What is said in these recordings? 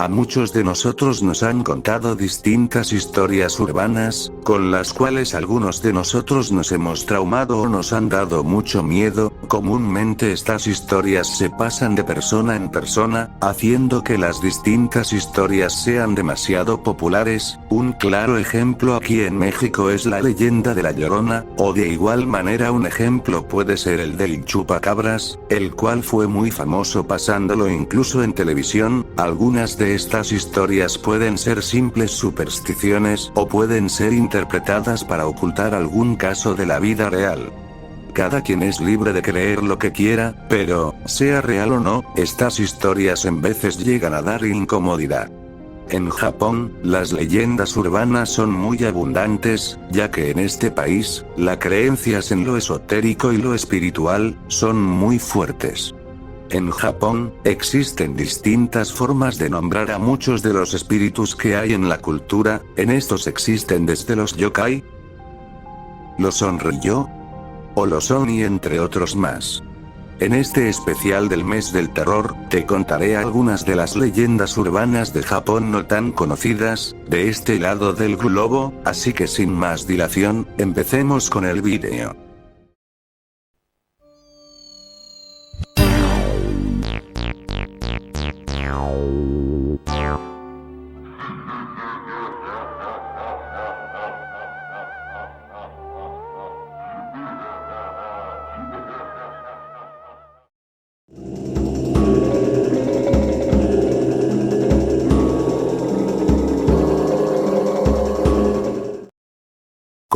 A muchos de nosotros nos han contado distintas historias urbanas, con las cuales algunos de nosotros nos hemos traumado o nos han dado mucho miedo. Comúnmente estas historias se pasan de persona en persona, haciendo que las distintas historias sean demasiado populares. Un claro ejemplo aquí en México es la leyenda de La Llorona, o de igual manera un ejemplo puede ser el del chupacabras, el cual fue muy famoso pasándolo incluso en televisión. Algunas de estas historias pueden ser simples supersticiones o pueden ser interpretadas para ocultar algún caso de la vida real. Cada quien es libre de creer lo que quiera, pero, sea real o no, estas historias en veces llegan a dar incomodidad. En Japón, las leyendas urbanas son muy abundantes, ya que en este país, las creencias en lo esotérico y lo espiritual, son muy fuertes. En Japón, existen distintas formas de nombrar a muchos de los espíritus que hay en la cultura. En estos existen desde los yokai, los onryo, o los oni entre otros más. En este especial del mes del terror, te contaré algunas de las leyendas urbanas de Japón no tan conocidas, de este lado del globo, así que sin más dilación, empecemos con el vídeo.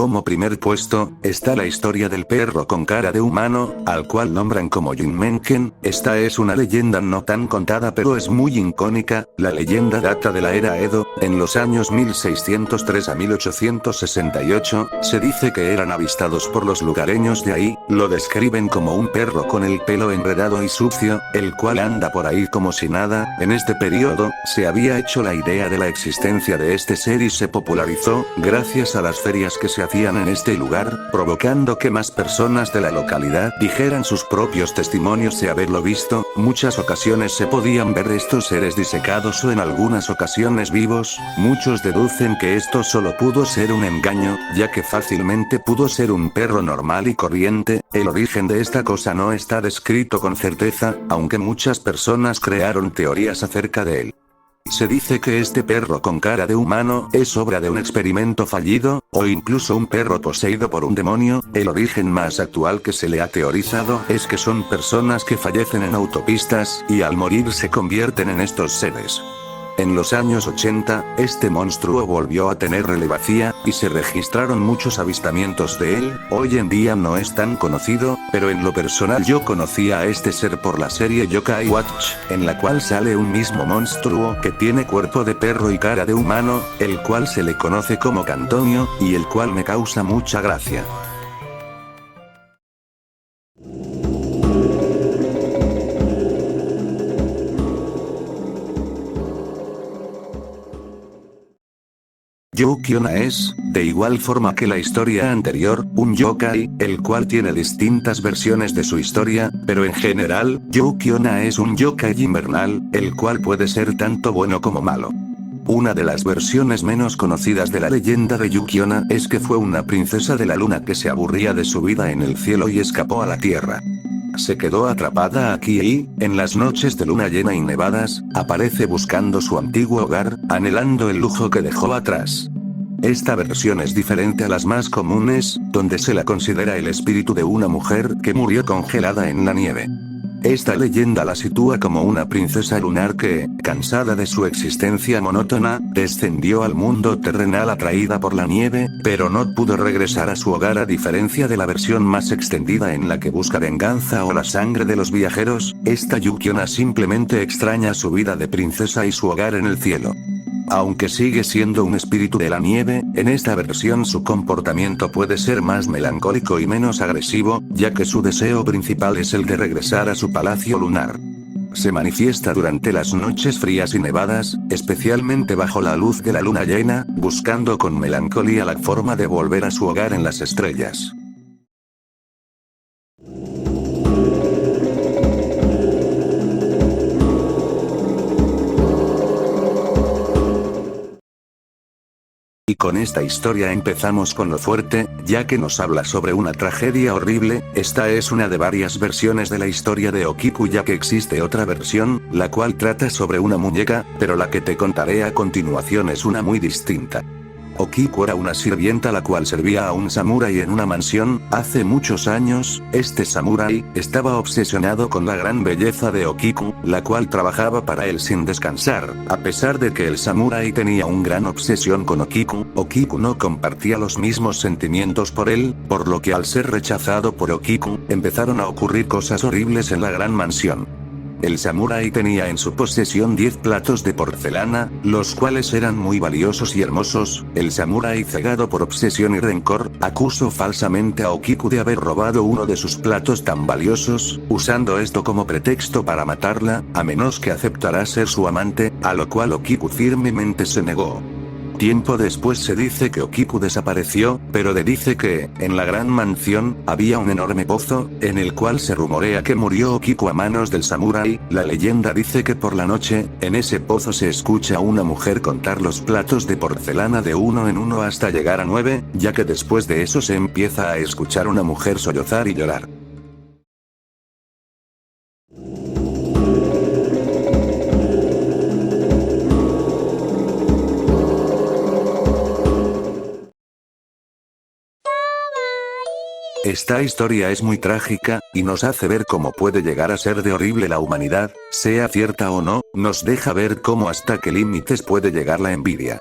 Como primer puesto, está la historia del perro con cara de humano, al cual nombran como Jinmenken. Esta es una leyenda no tan contada pero es muy icónica. La leyenda data de la era Edo, en los años 1603 a 1868, se dice que eran avistados por los lugareños de ahí. Lo describen como un perro con el pelo enredado y sucio, el cual anda por ahí como si nada. En este periodo, se había hecho la idea de la existencia de este ser y se popularizó, gracias a las ferias que se hacían en este lugar, provocando que más personas de la localidad dijeran sus propios testimonios de haberlo visto. Muchas ocasiones se podían ver estos seres disecados o en algunas ocasiones vivos. Muchos deducen que esto solo pudo ser un engaño, ya que fácilmente pudo ser un perro normal y corriente. El origen de esta cosa no está descrito con certeza, aunque muchas personas crearon teorías acerca de él. Se dice que este perro con cara de humano es obra de un experimento fallido, o incluso un perro poseído por un demonio. El origen más actual que se le ha teorizado es que son personas que fallecen en autopistas, y al morir se convierten en estos seres. En los años 80, este monstruo volvió a tener relevancia, y se registraron muchos avistamientos de él. Hoy en día no es tan conocido, pero en lo personal yo conocía a este ser por la serie Yokai Watch, en la cual sale un mismo monstruo que tiene cuerpo de perro y cara de humano, el cual se le conoce como Cantonio, y el cual me causa mucha gracia. Yuki-onna es, de igual forma que la historia anterior, un yokai, el cual tiene distintas versiones de su historia, pero en general, Yuki-onna es un yokai invernal, el cual puede ser tanto bueno como malo. Una de las versiones menos conocidas de la leyenda de Yuki-onna es que fue una princesa de la luna que se aburría de su vida en el cielo y escapó a la tierra. Se quedó atrapada aquí y, en las noches de luna llena y nevadas, aparece buscando su antiguo hogar, anhelando el lujo que dejó atrás. Esta versión es diferente a las más comunes, donde se la considera el espíritu de una mujer que murió congelada en la nieve. Esta leyenda la sitúa como una princesa lunar que, cansada de su existencia monótona, descendió al mundo terrenal atraída por la nieve, pero no pudo regresar a su hogar a diferencia de la versión más extendida en la que busca venganza o la sangre de los viajeros. Esta Yuki-onna simplemente extraña su vida de princesa y su hogar en el cielo. Aunque sigue siendo un espíritu de la nieve, en esta versión su comportamiento puede ser más melancólico y menos agresivo, ya que su deseo principal es el de regresar a su palacio lunar. Se manifiesta durante las noches frías y nevadas, especialmente bajo la luz de la luna llena, buscando con melancolía la forma de volver a su hogar en las estrellas. Con esta historia empezamos con lo fuerte, ya que nos habla sobre una tragedia horrible. Esta es una de varias versiones de la historia de Okiku, ya que existe otra versión, la cual trata sobre una muñeca, pero la que te contaré a continuación es una muy distinta. Okiku era una sirvienta la cual servía a un samurái en una mansión. Hace muchos años, este samurái estaba obsesionado con la gran belleza de Okiku, la cual trabajaba para él sin descansar. A pesar de que el samurái tenía una gran obsesión con Okiku, Okiku no compartía los mismos sentimientos por él, por lo que al ser rechazado por Okiku, empezaron a ocurrir cosas horribles en la gran mansión. El samurái tenía en su posesión 10 platos de porcelana, los cuales eran muy valiosos y hermosos. El samurái, cegado por obsesión y rencor, acusó falsamente a Okiku de haber robado uno de sus platos tan valiosos, usando esto como pretexto para matarla, a menos que aceptara ser su amante, a lo cual Okiku firmemente se negó. Tiempo después se dice que Okiku desapareció, pero dice que, en la gran mansión, había un enorme pozo, en el cual se rumorea que murió Okiku a manos del samurái. La leyenda dice que por la noche, en ese pozo se escucha a una mujer contar los platos de porcelana de uno en uno hasta llegar a 9, ya que después de eso se empieza a escuchar una mujer sollozar y llorar. Esta historia es muy trágica, y nos hace ver cómo puede llegar a ser de horrible la humanidad, sea cierta o no, nos deja ver cómo hasta qué límites puede llegar la envidia.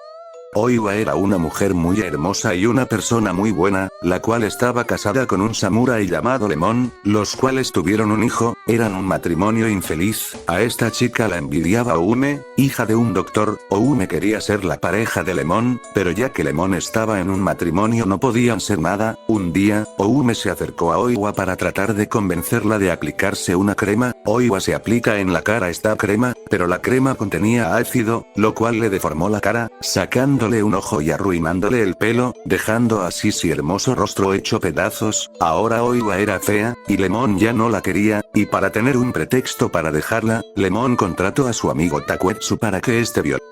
Oiwa era una mujer muy hermosa y una persona muy buena, la cual estaba casada con un samurái llamado Lemon, los cuales tuvieron un hijo. Eran un matrimonio infeliz. A esta chica la envidiaba Oume, hija de un doctor. Oume quería ser la pareja de Lemon, pero ya que Lemon estaba en un matrimonio no podían ser nada. Un día, Oume se acercó a Oiwa para tratar de convencerla de aplicarse una crema. Oiwa se aplica en la cara esta crema, pero la crema contenía ácido, lo cual le deformó la cara, sacándole un ojo y arruinándole el pelo, dejando así su hermoso rostro hecho pedazos. Ahora Oiwa era fea, y Lemon ya no la quería, y para tener un pretexto para dejarla, Lemon contrató a su amigo Takuetsu para que este violara.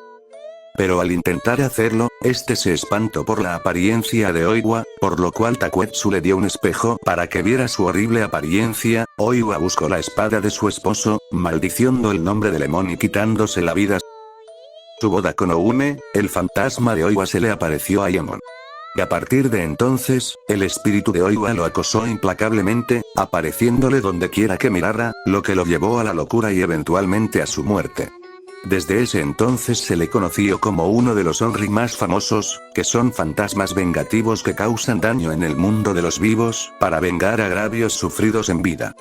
Pero al intentar hacerlo, este se espantó por la apariencia de Oiwa, por lo cual Takuetsu le dio un espejo para que viera su horrible apariencia. Oiwa buscó la espada de su esposo, maldiciendo el nombre de Lemon y quitándose la vida. Su boda con Oume, el fantasma de Oiwa se le apareció a Lemon. Y a partir de entonces, el espíritu de Oiwa lo acosó implacablemente, apareciéndole donde quiera que mirara, lo que lo llevó a la locura y eventualmente a su muerte. Desde ese entonces se le conoció como uno de los Onry más famosos, que son fantasmas vengativos que causan daño en el mundo de los vivos, para vengar agravios sufridos en vida.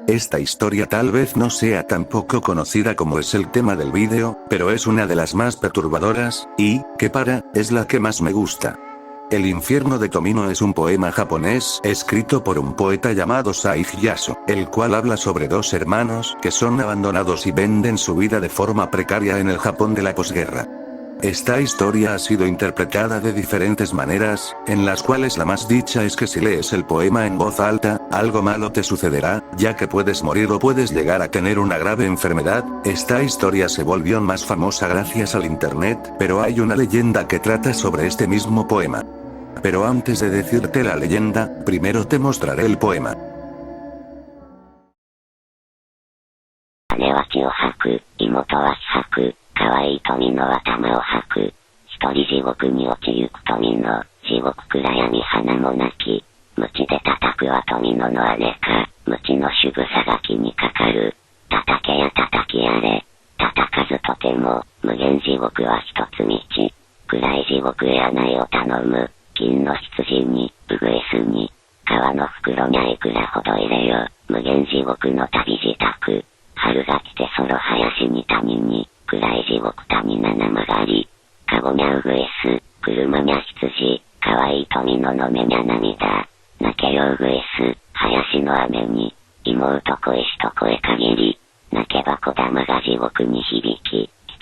Esta historia tal vez no sea tan poco conocida como es el tema del vídeo, pero es una de las más perturbadoras, y, es la que más me gusta. El infierno de Tomino es un poema japonés escrito por un poeta llamado Saig Yaso, el cual habla sobre dos hermanos que son abandonados y venden su vida de forma precaria en el Japón de la posguerra. Esta historia ha sido interpretada de diferentes maneras, en las cuales la más dicha es que si lees el poema en voz alta, algo malo te sucederá, ya que puedes morir o puedes llegar a tener una grave enfermedad. Esta historia se volvió más famosa gracias al internet, pero hay una leyenda que trata sobre este mismo poema. Pero antes de decirte la leyenda, primero te mostraré el poema.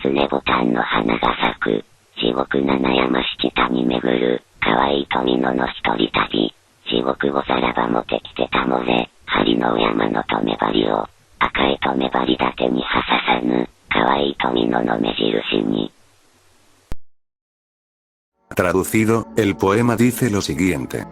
スレボタンの花が咲く、地獄七山七谷巡る、可愛い富野の一人旅、地獄をさらばもてきてたもれ、針の山の留め針を、赤い留め針立てにはささぬ、可愛い富野の目印に。Traducido, el poema dice lo siguiente.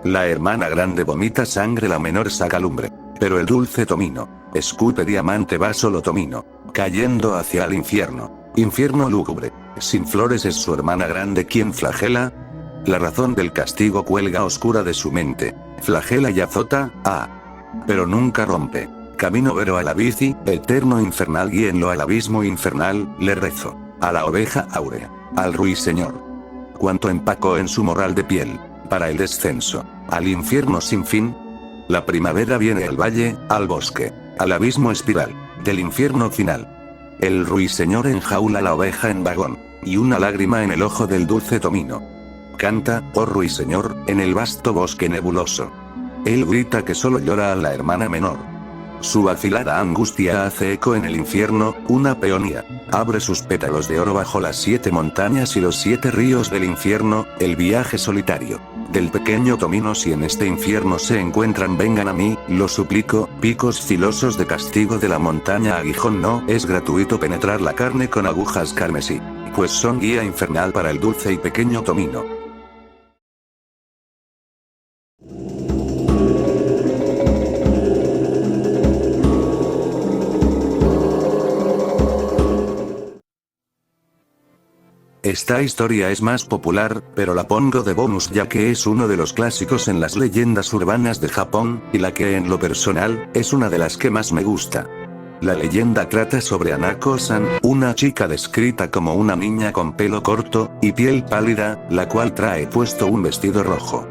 La hermana grande vomita sangre, la menor saca lumbre. Pero el dulce Tomino, escupe diamante va solo Tomino, cayendo hacia el infierno. Infierno lúgubre. Sin flores es su hermana grande quien flagela. La razón del castigo cuelga oscura de su mente. Flagela y azota, pero nunca rompe. Camino vero a la bici, eterno infernal guíenlo al abismo infernal, le rezo. A la oveja áurea, al ruiseñor. Cuanto empacó en su morral de piel, para el descenso, al infierno sin fin. La primavera viene al valle, al bosque, al abismo espiral, del infierno final. El ruiseñor enjaula la oveja en vagón, y una lágrima en el ojo del dulce Tomino. Canta, oh ruiseñor, en el vasto bosque nebuloso. Él grita que solo llora a la hermana menor. Su afilada angustia hace eco en el infierno, una peonía. Abre sus pétalos de oro bajo las 7 montañas y los 7 ríos del infierno, el viaje solitario del pequeño Tomino. Si en este infierno se encuentran, vengan a mí, lo suplico, picos filosos de castigo de la montaña aguijón. No es gratuito penetrar la carne con agujas carmesí, pues son guía infernal para el dulce y pequeño Tomino. Esta historia es más popular, pero la pongo de bonus ya que es uno de los clásicos en las leyendas urbanas de Japón, y la que en lo personal, es una de las que más me gusta. La leyenda trata sobre Hanako-san, una chica descrita como una niña con pelo corto, y piel pálida, la cual trae puesto un vestido rojo.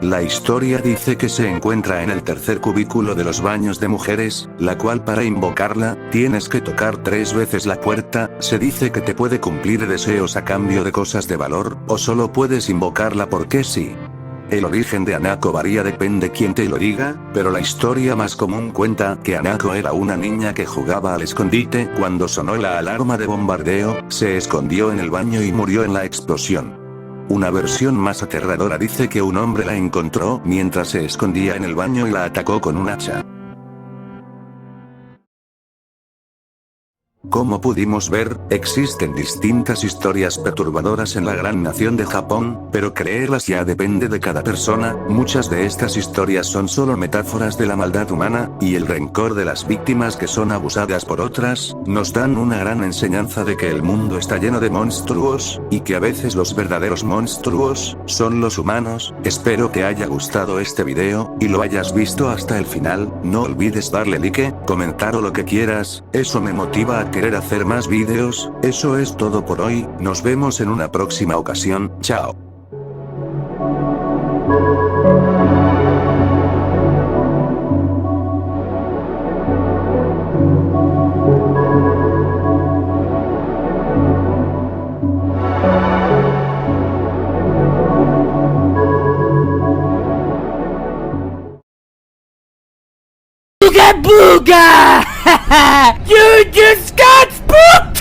La historia dice que se encuentra en el tercer cubículo de los baños de mujeres, la cual para invocarla, tienes que tocar 3 veces la puerta. Se dice que te puede cumplir deseos a cambio de cosas de valor, o solo puedes invocarla porque sí. El origen de Hanako varía, depende quién te lo diga, pero la historia más común cuenta que Hanako era una niña que jugaba al escondite. Cuando sonó la alarma de bombardeo, se escondió en el baño y murió en la explosión. Una versión más aterradora dice que un hombre la encontró mientras se escondía en el baño y la atacó con un hacha. Como pudimos ver, existen distintas historias perturbadoras en la gran nación de Japón, pero creerlas ya depende de cada persona. Muchas de estas historias son solo metáforas de la maldad humana, y el rencor de las víctimas que son abusadas por otras. Nos dan una gran enseñanza de que el mundo está lleno de monstruos, y que a veces los verdaderos monstruos son los humanos. Espero que haya gustado este video, y lo hayas visto hasta el final. No olvides darle like, comentar o lo que quieras, eso me motiva a querer hacer más vídeos. Eso es todo por hoy, nos vemos en una próxima ocasión, chao. Booga booga! You just got spooked!